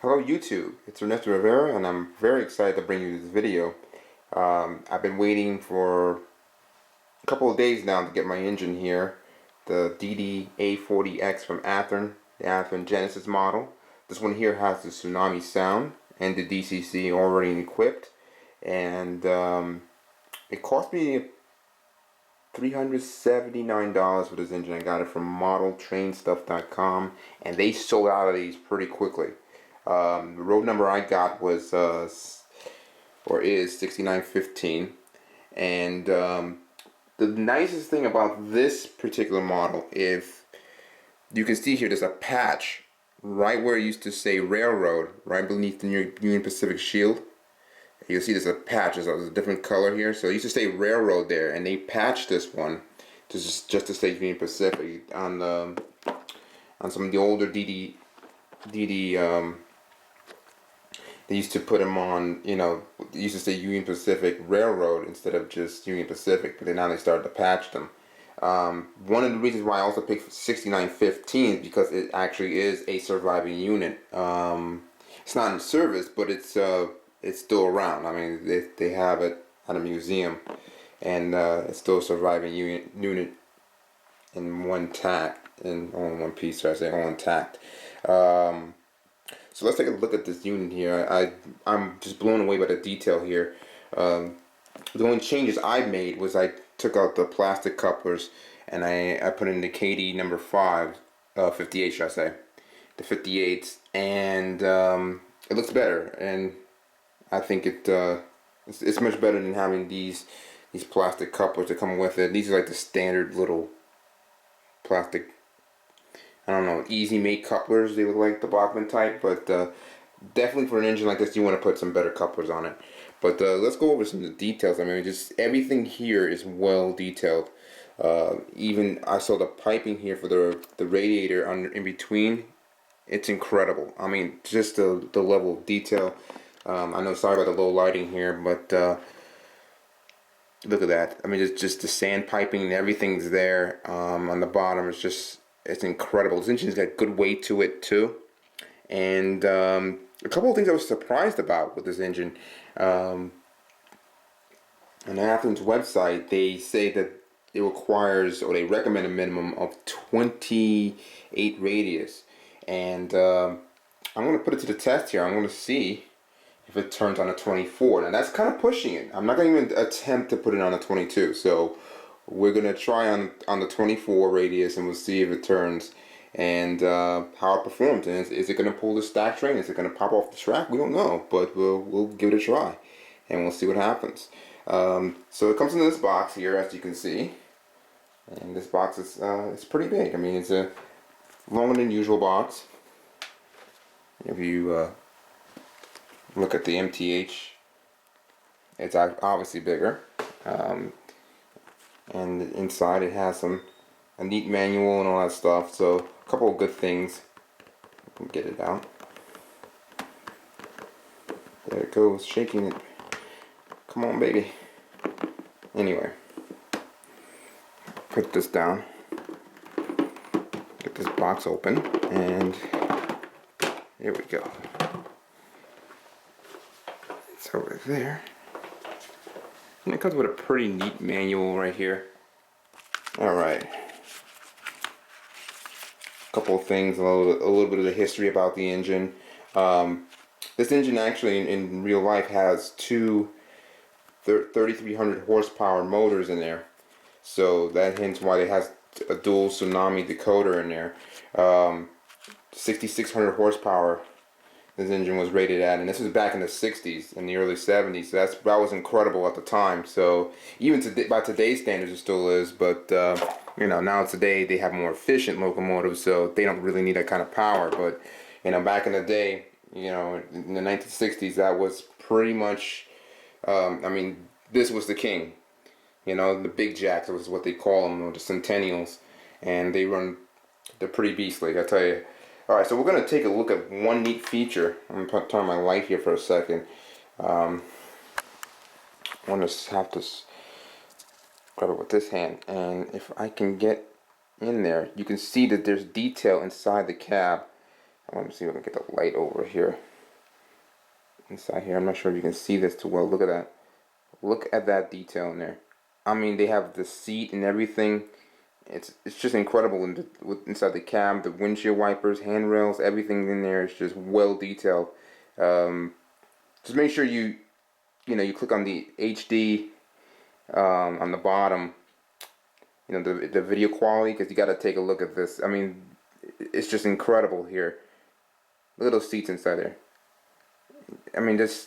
Hello YouTube, it's Ernesto Rivera and I'm very excited to bring you this video. I've been waiting for a couple of days now to get my engine here, the DDA40X from Athearn, the Athearn Genesis model. This one here has the Tsunami sound and the DCC already equipped, and it cost me $379 for this engine. I got it from modeltrainstuff.com and they sold out of these pretty quickly. The road number I got was or is 6915, and the nicest thing about this particular model, if you can see here, there's a patch right where it used to say railroad, right beneath the Union Pacific shield. You'll see there's a patch. There's a different color here, so it used to say railroad there, and they patched this one to just to say Union Pacific on some of the older DD. They used to put them on, you know, they used to say Union Pacific Railroad instead of just Union Pacific, but then now they started to patch them. One of the reasons why I also picked 6915 is because it actually is a surviving unit. It's not in service, but it's still around. I mean, they have it at a museum, and it's still a surviving unit in one one piece, so I say all intact. So let's take a look at this unit here. I'm just blown away by the detail here. The only changes I made was I took out the plastic couplers and I put in the KD number 58 should I say, the 58s, and it looks better, and I think it's much better than having these plastic couplers that come with it. These are like the standard little plastic, I don't know, easy make couplers. They look like the Bachmann type, but definitely for an engine like this you want to put some better couplers on it. But let's go over some of the details. I mean, just everything here is well detailed. Even I saw the piping here for the radiator in between. It's incredible. I mean, just the level of detail. I know, sorry about the low lighting here, but look at that. I mean, it's just the sand piping and everything's there. On the bottom, it's incredible. This engine's got good weight to it too. And a couple of things I was surprised about with this engine. On Athearn's website, they say that it requires, or they recommend, a minimum of 28 radius. And I'm going to put it to the test here. I'm going to see if it turns on a 24. Now that's kind of pushing it. I'm not going to even attempt to put it on a 22. So we're going to try on the 24 radius, and we'll see if it turns and how it performs. And is it going to pull the stack train? Is it going to pop off the track? We don't know, but we'll give it a try and we'll see what happens. So it comes in this box here, as you can see, and this box is it's pretty big. I mean, it's a longer than usual box. If you look at the MTH, it's obviously bigger. And inside it has a neat manual and all that stuff, so a couple of good things. Get it out. There it goes, shaking it. Come on, baby. Anyway, put this down, get this box open, and here we go. It's over there. And it comes with a pretty neat manual right here. Alright. A couple of things, a little bit of the history about the engine. This engine actually in real life has two 3300 horsepower motors in there. So that hints why it has a dual Tsunami decoder in there. 6600 horsepower this engine was rated at, and this was back in the 60s, in the early 70s, so that was incredible at the time. So even by today's standards it still is, but you know, now today they have more efficient locomotives, so they don't really need that kind of power. But you know, back in the day, you know, in the 1960s, that was pretty much I mean, this was the king. You know, the big jacks was what they call them, or the Centennials, and they're pretty beastly, I tell you. Alright, so we're going to take a look at one neat feature. I'm going to turn my light here for a second. I want to have to grab it with this hand, and if I can get in there, you can see that there's detail inside the cab. I want to see if I can get the light over here. inside here. I'm not sure if you can see this too well. Look at that. Look at that detail in there. I mean, they have the seat and everything. It's just incredible inside the cab. The windshield wipers, handrails, everything in there is just well detailed. Just make sure you click on the HD on the bottom. The video quality, because you got to take a look at this. I mean, it's just incredible here. Look at those seats inside there. I mean, that's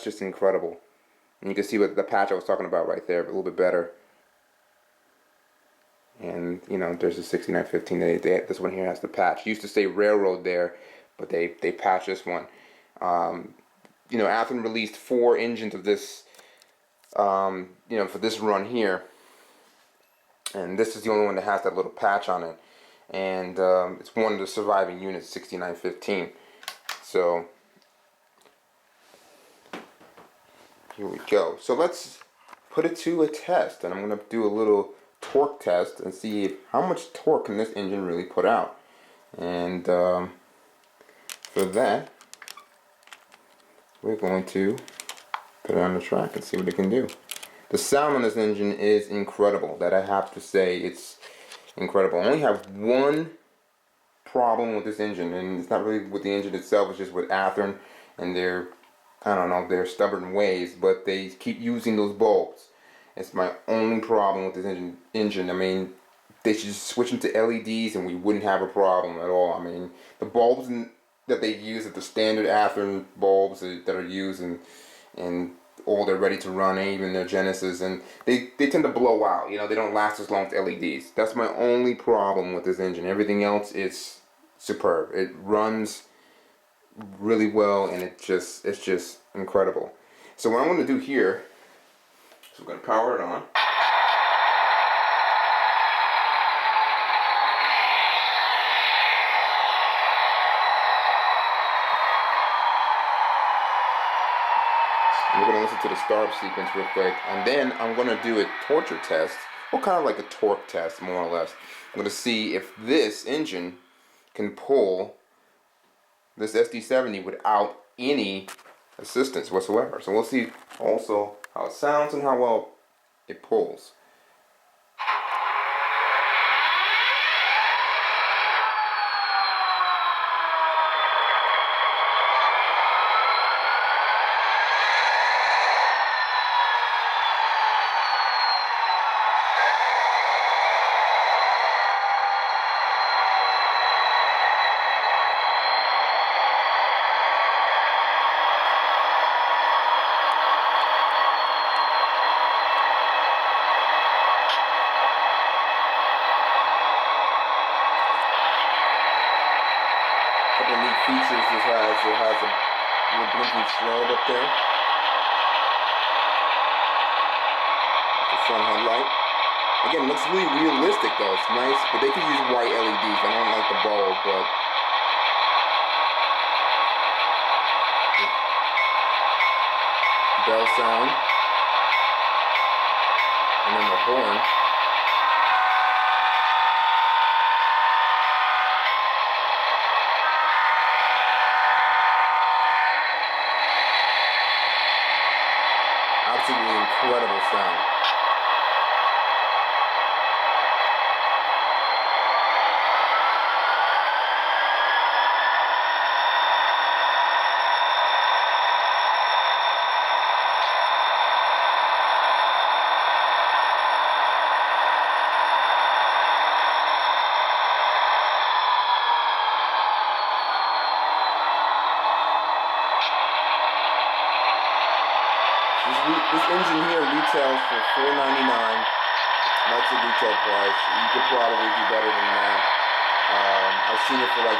just incredible. And you can see what the patch I was talking about right there, a little bit better. And there's the 6915. This one here has the patch. It used to say railroad there, but they patched this one. Athearn released 4 engines of this, for this run here, and this is the only one that has that little patch on it, and it's one of the surviving units, 6915. So here we go. So let's put it to a test, and I'm going to do a little torque test and see how much torque can this engine really put out. And for that, we're going to put it on the track and see what it can do. The sound on this engine is incredible. That I have to say, it's incredible. I only have one problem with this engine, and it's not really with the engine itself. It's just with Athearn and their stubborn ways. But they keep using those bulbs. It's my only problem with this engine. I mean, they should just switch them to LEDs and we wouldn't have a problem at all. I mean, the bulbs that they use are the standard Athearn bulbs that are used and all they're ready to run, even their Genesis, and they tend to blow out. They don't last as long as LEDs. That's my only problem with this engine. Everything else is superb. It runs really well, and it's just incredible. So what I'm going to do here, so we're going to power it on. We're going to listen to the startup sequence real quick, and then I'm going to do a torture test, or kind of like a torque test, more or less. I'm going to see if this engine can pull this SD70 without any assistance whatsoever. So we'll see also how it sounds and how well it pulls. Couple neat features it has a little blinking strobe up there. The front headlight. Again, it looks really realistic though. It's nice, but they could use white LEDs. I don't like the bulb, but bell sound, and then the horn. Absolutely incredible sound. This engine here retails for $499. That's the retail price. You could probably do better than that. I've seen it for like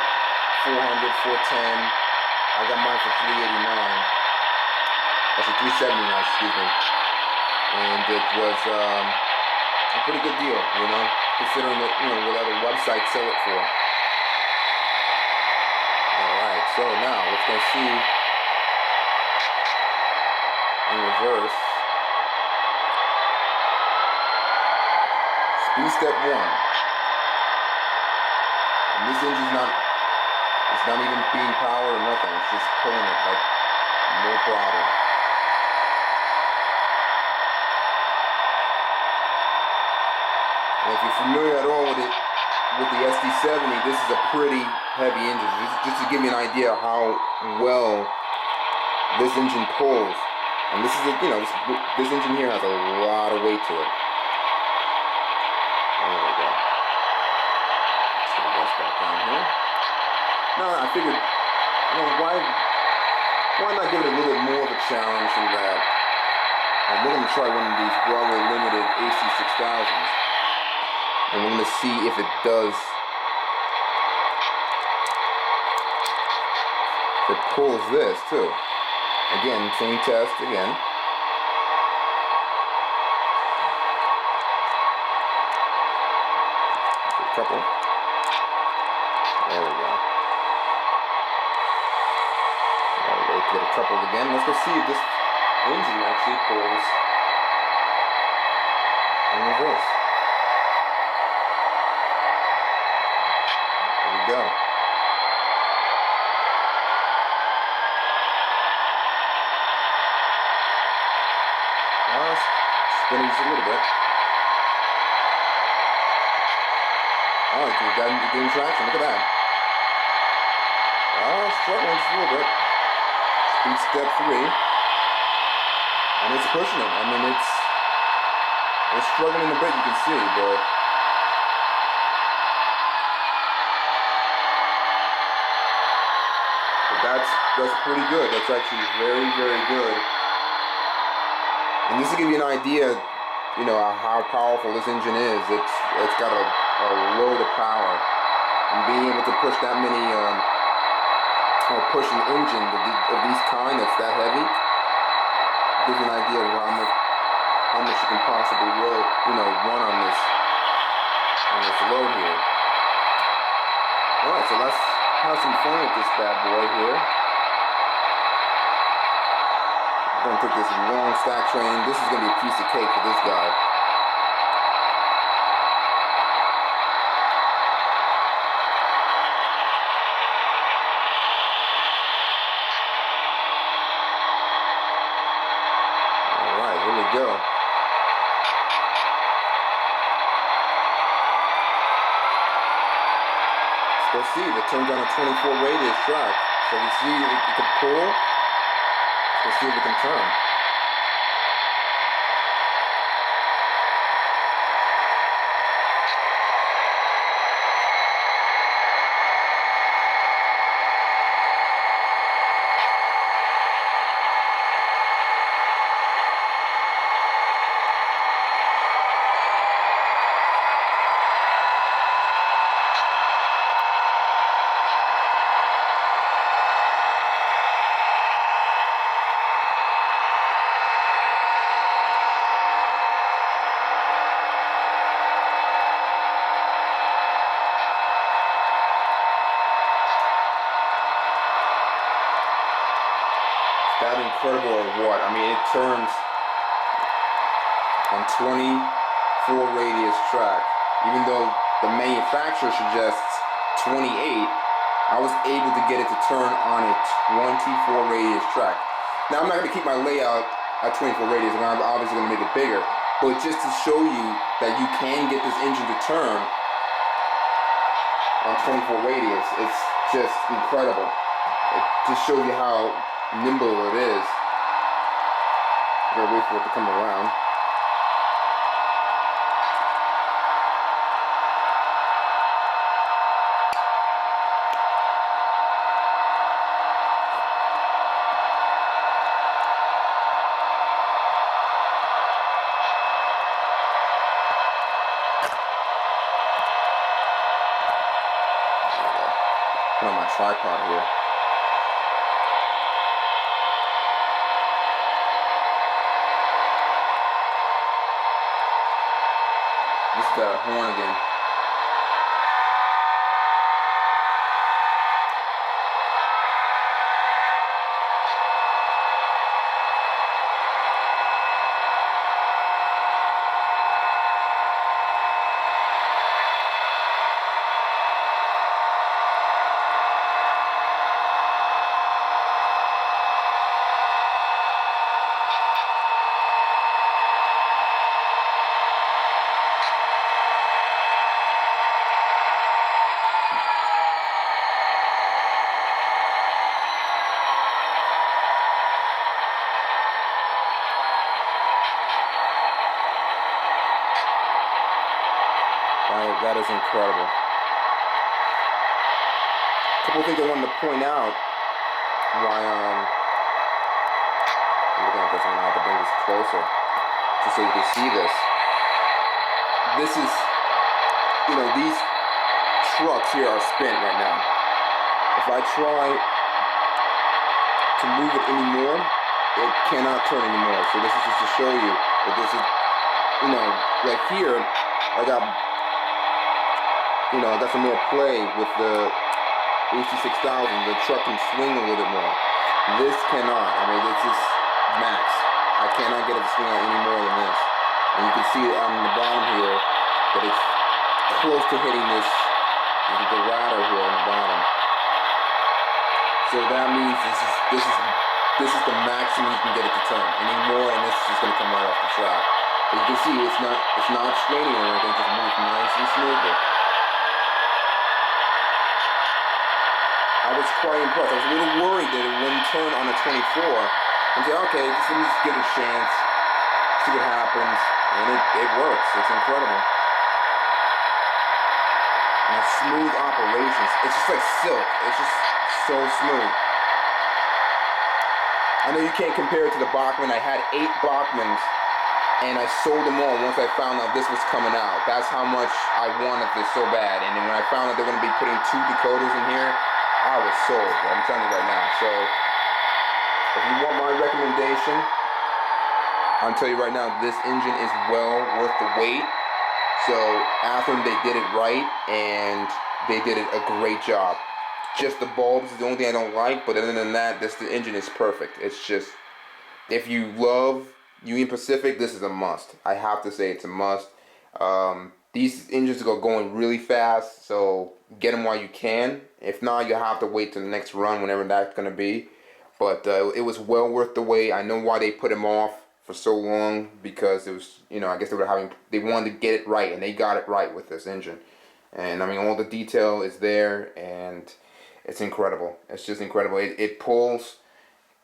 $400, $410. I got mine for $389. Actually, $379, excuse me. And it was a pretty good deal, considering that what other websites sell it for. All right, so now let's go see. In reverse. Speed step 1. And this engine's not even being powered or nothing. It's just pulling it like No problem. And if you're familiar at all with it, with the SD70, this is a pretty heavy engine. Just to give you an idea of how well this engine pulls. And this is a, this engine here has a lot of weight to it. There we go. Let's get this back down here. No, I figured, why not give it a little bit more of a challenge than that? And we're going to try one of these Broadway Limited AC6000s. And we're going to see if it does, if it pulls this too. Again, same test again. A couple. There we go. Alright, get a couple again. Let's go see if this engine actually pulls in reverse. There we go. Spinning just a little bit. Oh, it's getting traction. Look at that. Oh, struggling just a little bit. Speed step 3. And it's pushing it. I mean, it's struggling a bit, you can see, but that's pretty good. That's actually very, very good. And just to give you an idea, how powerful this engine is, it's got a load of power. And being able to push that many, or push an engine of these kind that's that heavy, gives you an idea of how much you can possibly run on this load here. Alright, so let's have some fun with this bad boy here. I'm going to take this long stack train. This is going to be a piece of cake for this guy. Alright, here we go. Let's go see if it turns on a 24 radius track. So we see if it can pull. Let's see if we can turn. That incredible or what? I mean, it turns on 24 radius track. Even though the manufacturer suggests 28, I was able to get it to turn on a 24 radius track. Now, I'm not going to keep my layout at 24 radius. I'm obviously going to make it bigger. But just to show you that you can get this engine to turn on 24 radius, it's just incredible. It just shows you how nimble it is. Gotta wait for it to come around. Put on my tripod here. This is that horn again. That is incredible. A couple of things I wanted to point out why I'm looking at this. I'm gonna have to bring this closer just so you can see this. This is, these trucks here are spent right now. If I try to move it anymore, it cannot turn anymore. So this is just to show you that this is, like here, I got some more play with the AC6000. The truck can swing a little bit more. This cannot. I mean, this is max. I cannot get it to swing out any more than this. And you can see on the bottom here that it's close to hitting this, the ladder here on the bottom. So that means this is the maximum you can get it to turn. Any more, and this is just going to come right off the track. But you can see it's not straining or anything. Just moves nice and smoothly. I was quite impressed. I was a little worried that it wouldn't turn on a 24. And say, okay, let me just give it a chance, see what happens, and it works. It's incredible. And it's smooth operations. It's just like silk. It's just so smooth. I know you can't compare it to the Bachmann. I had 8 Bachmanns, and I sold them all once I found out this was coming out. That's how much I wanted this so bad. And then when I found out they're going to be putting 2 decoders in here, I was sold. I'm telling you right now. So if you want my recommendation, I'll tell you right now, this engine is well worth the wait. So Athearn, they did it right, and they did it a great job. Just the bulbs is the only thing I don't like, but other than that, the engine is perfect. It's just, if you love Union Pacific, this is a must. I have to say it's a must. These engines are going really fast, so get them while you can. If not, you have to wait till the next run, whenever that's going to be. But it was well worth the wait. I know why they put him off for so long, because it was, I guess they wanted to get it right, and they got it right with this engine. And I mean, all the detail is there, and it's incredible. It's just incredible. It pulls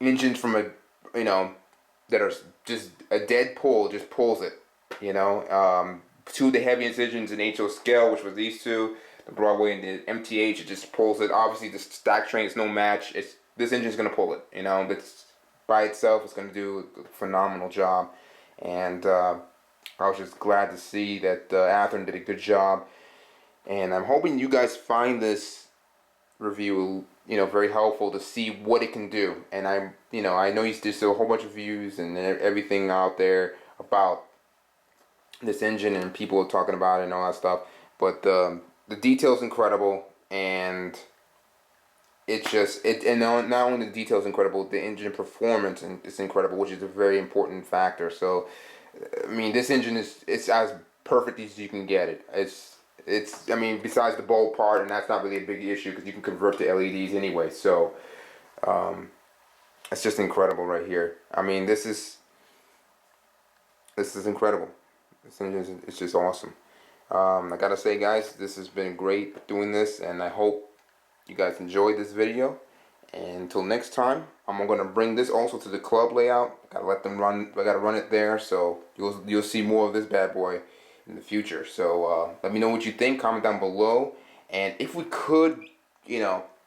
engines from that are just a dead pull, just pulls it. 2 of the heaviest engines in HO scale, which was these 2, the Broadway and the MTH, it just pulls it. Obviously, the stack train is no match. This engine's gonna pull it. It's by itself. It's gonna do a phenomenal job, and I was just glad to see that Athearn did a good job. And I'm hoping you guys find this review, very helpful to see what it can do. And I know there's still a whole bunch of views and everything out there about this engine, and people are talking about it and all that stuff. But the detail's incredible, and and not only the detail's incredible, the engine performance is incredible, which is a very important factor. So, I mean, this engine it's as perfect as you can get it. I mean, besides the bulb part, and that's not really a big issue because you can convert to LEDs anyway. So, it's just incredible right here. I mean, this is incredible. This engine is just awesome. I gotta say, guys, this has been great doing this, and I hope you guys enjoyed this video. And until next time, I'm gonna bring this also to the club layout. Gotta let them run. I gotta run it there, so you'll see more of this bad boy in the future. So let me know what you think. Comment down below, and if we could,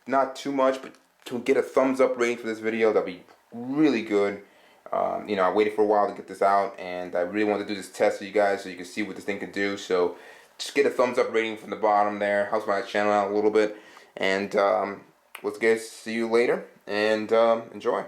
not too much, but to get a thumbs up rating for this video, that'd be really good. I waited for a while to get this out, and I really wanted to do this test for you guys so you can see what this thing can do. So just get a thumbs up rating from the bottom there. Helps my channel out a little bit. And let's see you later, and enjoy.